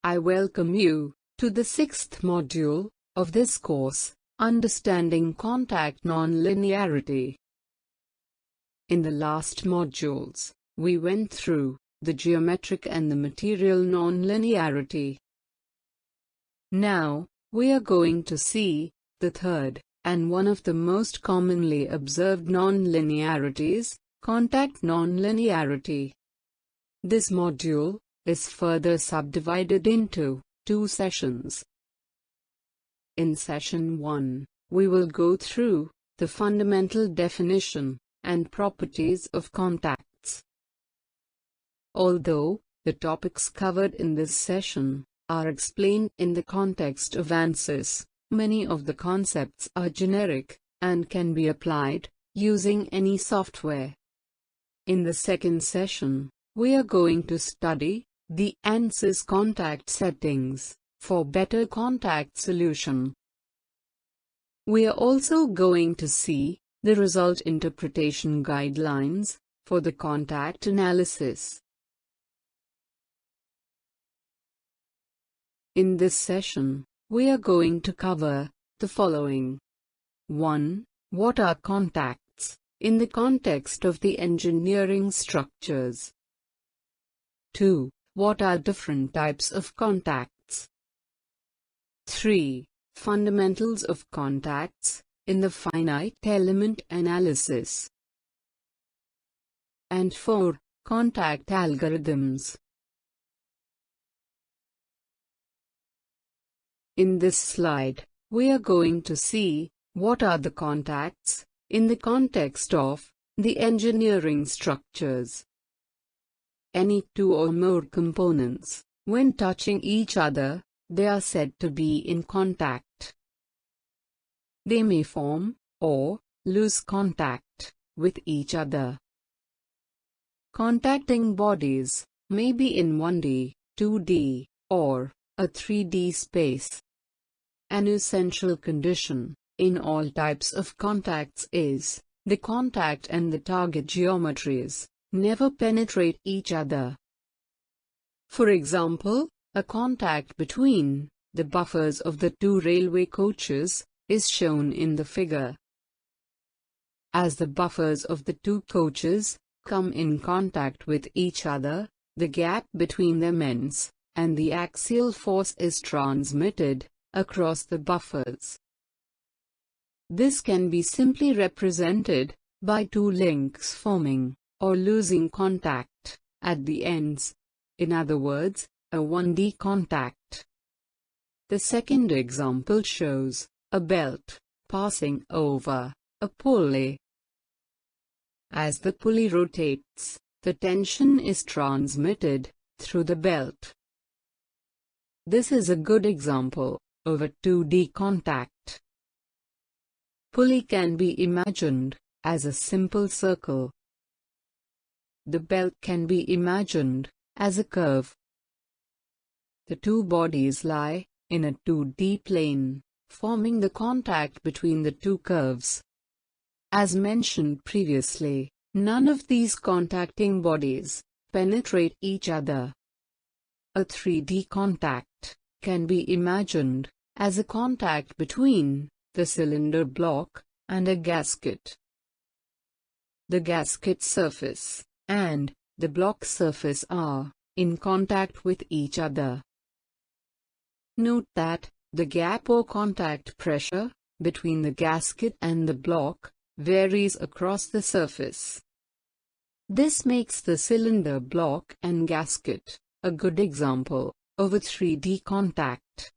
I welcome you to the sixth module of this course, Understanding Contact Nonlinearity. In the last modules, we went through the geometric and the material nonlinearity. Now, we are going to see the third, and one of the most commonly observed nonlinearities, contact nonlinearity. This module is further subdivided into 2 sessions. In session 1, we will go through the fundamental definition and properties of contacts. Although the topics covered in this session are explained in the context of ANSYS, many of the concepts are generic and can be applied using any software. In the second session, we are going to study the ANSYS contact settings for better contact solution. We are also going to see the result interpretation guidelines for the contact analysis. In this session, we are going to cover the following. 1. What are contacts in the context of the engineering structures? 2. What are different types of contacts? 3. Fundamentals of contacts in the finite element analysis. And 4. Contact algorithms. In this slide, we are going to see what are the contacts in the context of the engineering structures. Any 2 or more components, when touching each other, they are said to be in contact. They may form or lose contact with each other. Contacting bodies may be in 1D, 2D, or a 3D space. An essential condition in all types of contacts is the contact and the target geometries never penetrate each other. For example, a contact between the buffers of the 2 railway coaches is shown in the figure. As the buffers of the 2 coaches come in contact with each other, the gap between them ends, and the axial force is transmitted across the buffers. This can be simply represented by 2 links forming or losing contact at the ends. In other words, a 1D contact. The second example shows a belt passing over a pulley. As the pulley rotates, the tension is transmitted through the belt. This is a good example of a 2D contact. Pulley can be imagined as a simple circle. The belt can be imagined as a curve. The 2 bodies lie in a 2D plane, forming the contact between the 2 curves. As mentioned previously, none of these contacting bodies penetrate each other. A 3D contact can be imagined as a contact between the cylinder block and a gasket. The gasket surface and the block surface are in contact with each other. Note that the gap or contact pressure between the gasket and the block varies across the surface. This makes the cylinder block and gasket a good example of a 3D contact.